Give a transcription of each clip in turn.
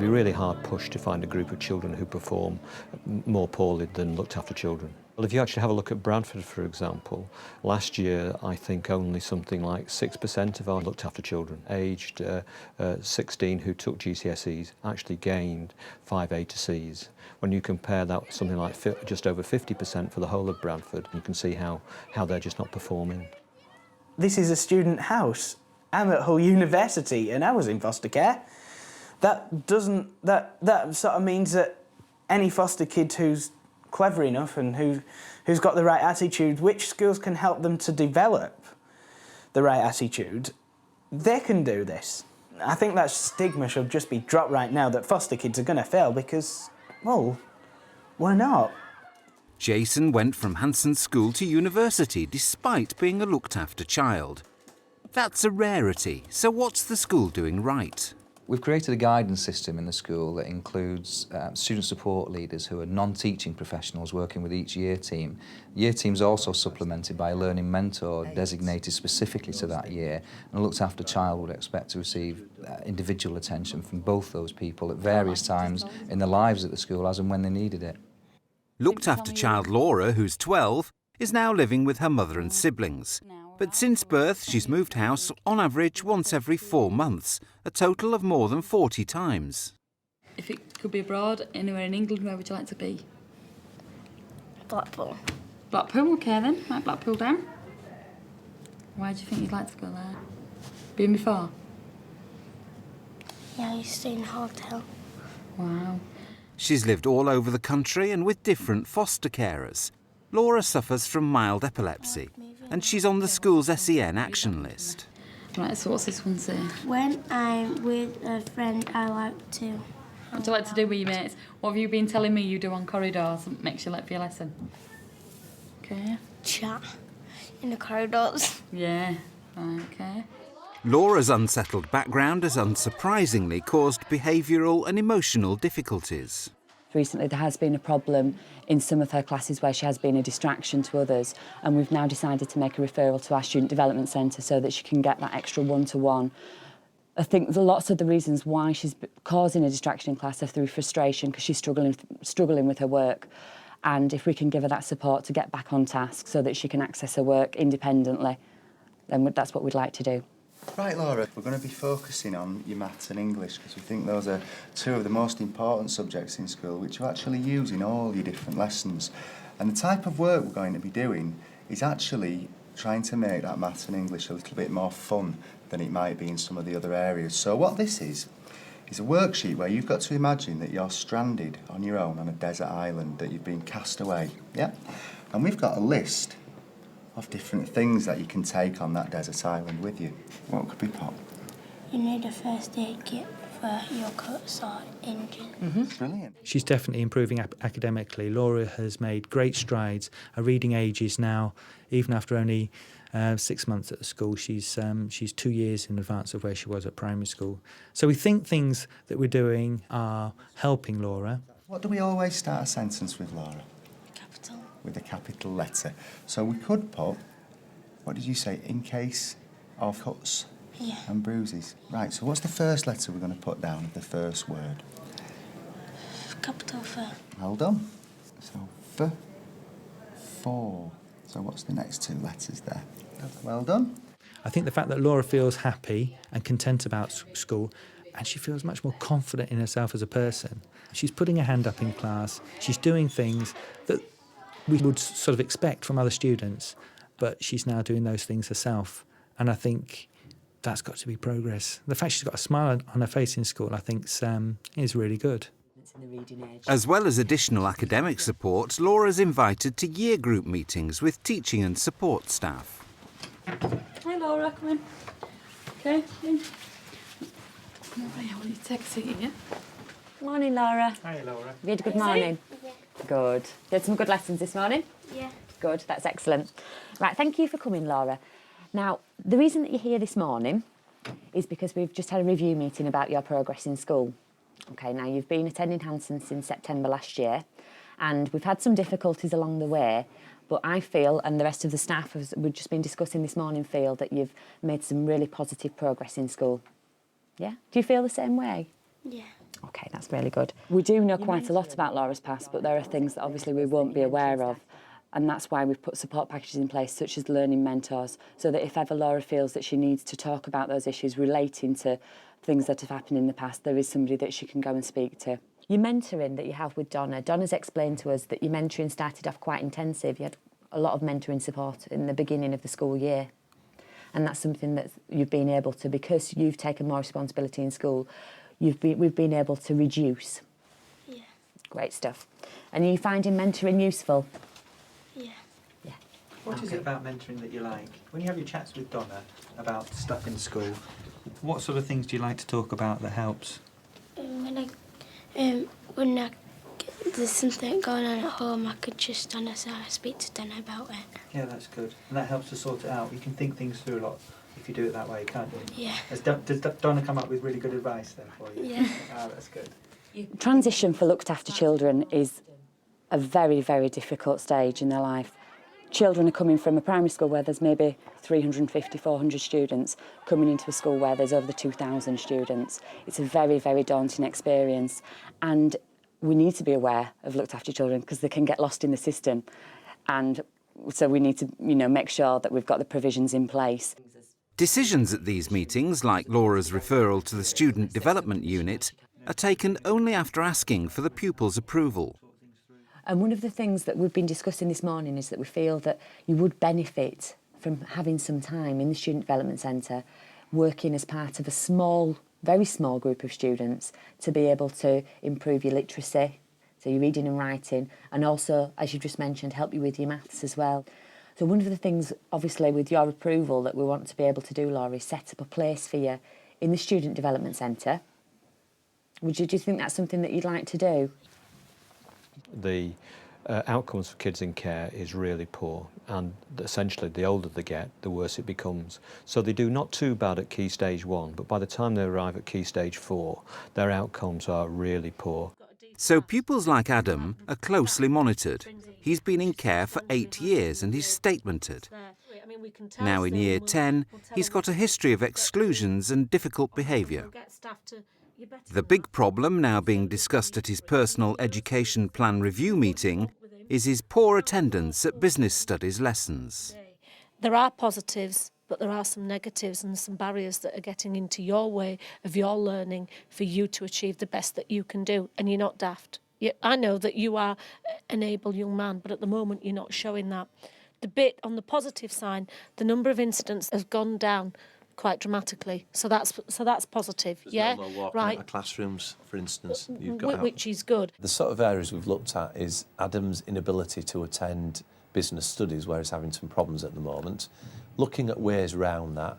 You'd be really hard pushed to find a group of children who perform more poorly than looked after children. Well, if you actually have a look at Bradford, for example, last year I think only something like 6% of our looked after children aged 16 who took GCSEs actually gained 5 A to Cs. When you compare that with something like just over 50% for the whole of Bradford, you can see how they're just not performing. This is a student house. I'm at Hull University and I was in foster care. That sort of means that any foster kid who's clever enough and who's got the right attitude, which schools can help them to develop the right attitude, they can do this. I think that stigma should just be dropped right now that foster kids are going to fail because, well, we're not. Jason went from Hanson School to university despite being a looked-after child. That's a rarity, so what's the school doing right? We've created a guidance system in the school that includes student support leaders who are non-teaching professionals working with each year team. Year team's also supplemented by a learning mentor designated specifically to that year, and a looked after child would expect to receive individual attention from both those people at various times in their lives at the school as and when they needed it. Looked after child Laura, who's 12, is now living with her mother and siblings. But since birth, she's moved house on average once every 4 months, a total of more than 40 times. If it could be abroad, anywhere in England, where would you like to be? Blackpool. Blackpool, OK then, like Blackpool down. Why do you think you'd like to go there? Been before? Yeah, I used to stay in a hotel. Wow. She's lived all over the country and with different foster carers. Laura suffers from mild epilepsy, and she's on the school's SEN action list. Right, so what's this one say? When I'm with a friend, I like to... What do you like to do with your mates? What have you been telling me you do on corridors that makes you late for your lesson? OK. Chat in the corridors. Yeah, right, OK. Laura's unsettled background has unsurprisingly caused behavioural and emotional difficulties. Recently there has been a problem in some of her classes where she has been a distraction to others, and we've now decided to make a referral to our Student Development Centre so that she can get that extra one-to-one. I think lots of the reasons why she's causing a distraction in class are through frustration because she's struggling with her work, and if we can give her that support to get back on task so that she can access her work independently, then that's what we'd like to do. Right, Laura, we're going to be focusing on your maths and English because we think those are two of the most important subjects in school which you actually use in all your different lessons. And the type of work we're going to be doing is actually trying to make that maths and English a little bit more fun than it might be in some of the other areas. So what this is a worksheet where you've got to imagine that you're stranded on your own on a desert island, that you've been cast away, yeah? And we've got a list of different things that you can take on that desert island with you. What could we put? You need a first aid kit for your cuts or injuries. Brilliant. She's definitely improving academically. Laura has made great strides. Her reading age is now, even after only 6 months at the school, she's 2 years in advance of where she was at primary school. So we think things that we're doing are helping Laura. What do we always start a sentence with, Laura? Capital. With a capital letter. So we could put, what did you say, in case of cuts and bruises. Right, so what's the first letter we're going to put down of the first word? Capital F. Well done. So F, 4. So what's the next two letters there? Well done. I think the fact that Laura feels happy and content about school, and she feels much more confident in herself as a person. She's putting her hand up in class. She's doing things that we would sort of expect from other students, but she's now doing those things herself. And I think that's got to be progress. The fact she's got a smile on her face in school, I think, is really good. As well as additional academic support, Laura's invited to year group meetings with teaching and support staff. Hi Laura, come in. OK, in. Come over here, I want you to take a seat here. Morning, Laura. Hi, Laura. Have you had a good morning? Yeah. Good. You had some good lessons this morning? Yeah. Good, that's excellent. Right, thank you for coming, Laura. Now, the reason that you're here this morning is because we've just had a review meeting about your progress in school. OK, now you've been attending Hanson since September last year, and we've had some difficulties along the way, but I feel, and the rest of the staff, as we've just been discussing this morning, feel that you've made some really positive progress in school. Yeah? Do you feel the same way? Yeah. OK, that's really good. We do know quite a lot about Laura's past, but there are things that obviously we won't be aware of. And that's why we've put support packages in place, such as learning mentors, so that if ever Laura feels that she needs to talk about those issues relating to things that have happened in the past, there is somebody that she can go and speak to. Your mentoring that you have with Donna, Donna's explained to us that your mentoring started off quite intensive. You had a lot of mentoring support in the beginning of the school year. And that's something that you've been able to, because you've taken more responsibility in school, we've been able to reduce. Yeah. Great stuff. And are you finding mentoring useful? Yeah. Yeah. What is it about mentoring that you like? When you have your chats with Donna about stuff in school, what sort of things do you like to talk about that helps? When there's something going on at home, I could just honestly speak to Donna about it. Yeah, that's good. And that helps to sort it out. You can think things through a lot if you do it that way, can't you? Yeah. Does Donna come up with really good advice then for you? Yeah. Ah, that's good. Transition for looked after children is a very, very difficult stage in their life. Children are coming from a primary school where there's maybe 350, 400 students, coming into a school where there's over 2,000 students. It's a very, very daunting experience. And we need to be aware of looked after children because they can get lost in the system. And so we need to, make sure that we've got the provisions in place. Decisions at these meetings, like Laura's referral to the Student Development Unit, are taken only after asking for the pupil's approval. And one of the things that we've been discussing this morning is that we feel that you would benefit from having some time in the Student Development Centre, working as part of a small, very small group of students to be able to improve your literacy, so your reading and writing, and also, as you just mentioned, help you with your maths as well. So one of the things, obviously, with your approval that we want to be able to do, Laura, is set up a place for you in the Student Development Centre. Do you think that's something that you'd like to do? The outcomes for kids in care is really poor, and essentially the older they get, the worse it becomes. So they do not too bad at Key Stage 1, but by the time they arrive at Key Stage 4, their outcomes are really poor. So pupils like Adam are closely monitored. He's been in care for 8 years and he's statemented. Now in Year 10, he's got a history of exclusions and difficult behaviour. The big problem now being discussed at his personal education plan review meeting is his poor attendance at business studies lessons. There are positives, but there are some negatives and some barriers that are getting into your way of your learning for you to achieve the best that you can do, and you're not daft. I know that you are an able young man, but at the moment you're not showing that. The bit on the positive side, the number of incidents has gone down quite dramatically, so that's positive. There's yeah, no more walking right. out of classrooms, for instance. You've got Which is good. The sort of areas we've looked at is Adam's inability to attend business studies, where he's having some problems at the moment. Looking at ways around that,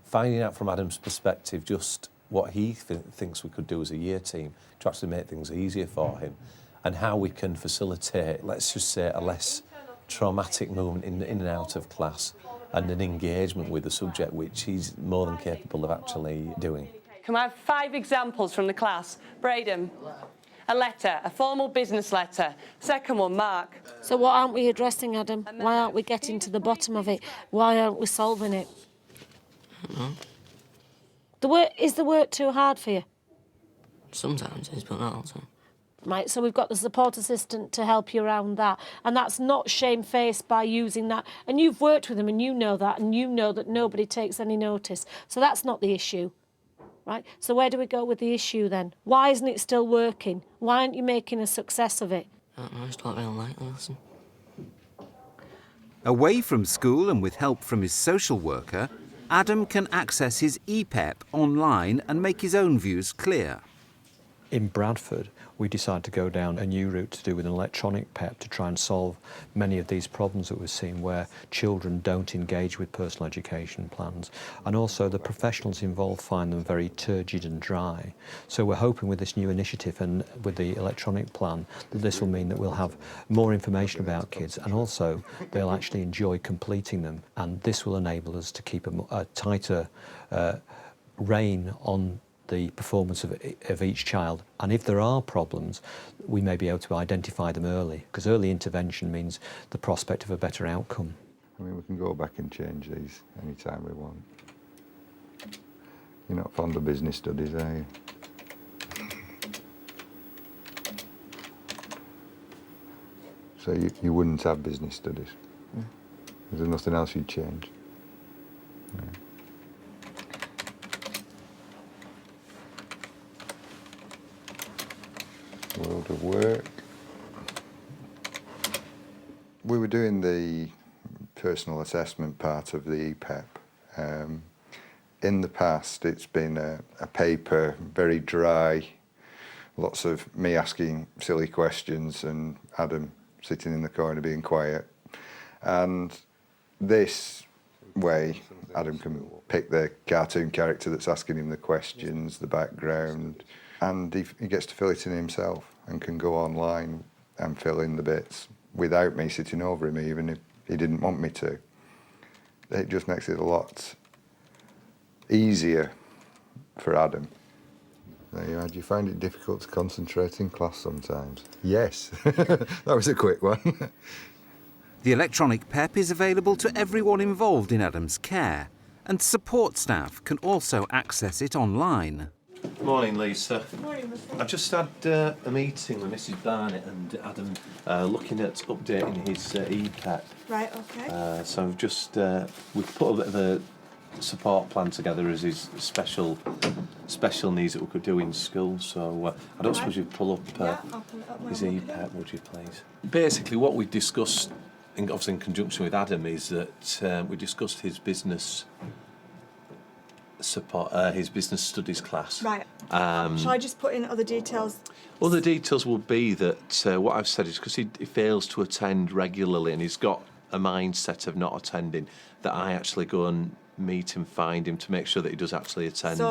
finding out from Adam's perspective just what he thinks we could do as a year team to actually make things easier for him, and how we can facilitate, let's just say, a less traumatic movement in and out of class, and an engagement with the subject which he's more than capable of actually doing. Can I have 5 examples from the class? Braden. A letter, a formal business letter. Second one, Mark. So what aren't we addressing, Adam? Why aren't we getting to the bottom of it? Why aren't we solving it? Is the work too hard for you? Sometimes it is, but not all the time. Right, so we've got the support assistant to help you around that, and that's not shamefaced by using that. And you've worked with them, and you know that nobody takes any notice. So that's not the issue, right? So where do we go with the issue then? Why isn't it still working? Why aren't you making a success of it? I don't know, I just don't really like the lesson. Away from school and with help from his social worker, Adam can access his EPEP online and make his own views clear. In Bradford, we decided to go down a new route to do with an electronic PEP to try and solve many of these problems that we've seen where children don't engage with personal education plans. And also the professionals involved find them very turgid and dry. So we're hoping with this new initiative and with the electronic plan that this will mean that we'll have more information about kids, and also they'll actually enjoy completing them. And this will enable us to keep a tighter rein on the performance of each child, and if there are problems we may be able to identify them early, because early intervention means the prospect of a better outcome. I mean, we can go back and change these anytime we want. You're not fond of business studies, are you? So you wouldn't have business studies. Is there nothing else you'd change? No. World of work. We were doing the personal assessment part of the EPEP. In the past, it's been a paper, very dry, lots of me asking silly questions and Adam sitting in the corner being quiet. And this way, Adam can pick the cartoon character that's asking him the questions, the background, and he gets to fill it in himself and can go online and fill in the bits without me sitting over him, even if he didn't want me to. It just makes it a lot easier for Adam. Do you find it difficult to concentrate in class sometimes? Yes. That was a quick one. The electronic PEP is available to everyone involved in Adam's care, and support staff can also access it online. Morning, Lisa. Morning, Mr. I've just had a meeting with Mrs Barnett and Adam looking at updating his EPEP. Right, okay. So we've just we've put a bit of a support plan together as his special needs that we could do in school. So I don't suppose you'd pull up, I'll pull it up his now, look at EPEP, would you please? Basically, what we discussed, obviously in conjunction with Adam, is that we discussed his business support, his business studies class. Right. Shall I just put in other details? Other details will be that what I've said is because he fails to attend regularly and he's got a mindset of not attending, that I actually go and meet him, find him to make sure that he does actually attend. So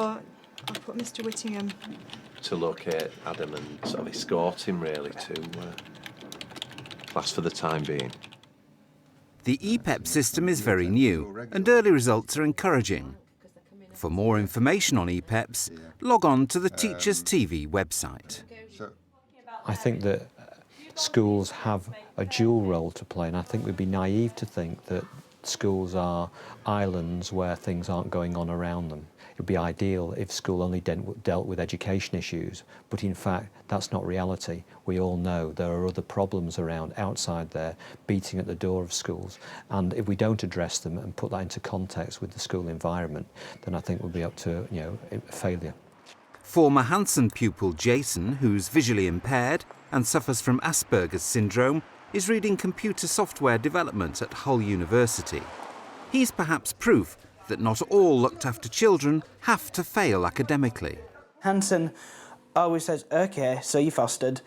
I'll put Mr Whittingham. To locate Adam and sort of escort him really to class for the time being. The EPEP system is very new and early results are encouraging. For more information on EPEPs, log on to the Teachers TV website. I think that schools have a dual role to play, and I think we'd be naive to think that schools are islands where things aren't going on around them. It would be ideal if school only dealt with education issues, but in fact that's not reality. We all know there are other problems around outside there beating at the door of schools, and if we don't address them and put that into context with the school environment, then I think we'll be up to failure. Former Hanson pupil Jason, who's visually impaired and suffers from Asperger's syndrome, is reading computer software development at Hull University. He's perhaps proof that not all looked after children have to fail academically. Hanson always says, OK, so you fostered.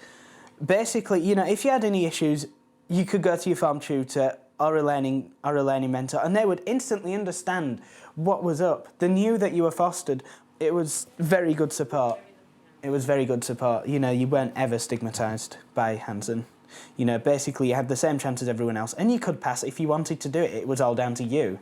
Basically, if you had any issues, you could go to your form tutor or a learning mentor, and they would instantly understand what was up. They knew that you were fostered. It was very good support. It was very good support. You weren't ever stigmatised by Hanson. Basically you had the same chance as everyone else, and you could pass if you wanted to do it. It was all down to you.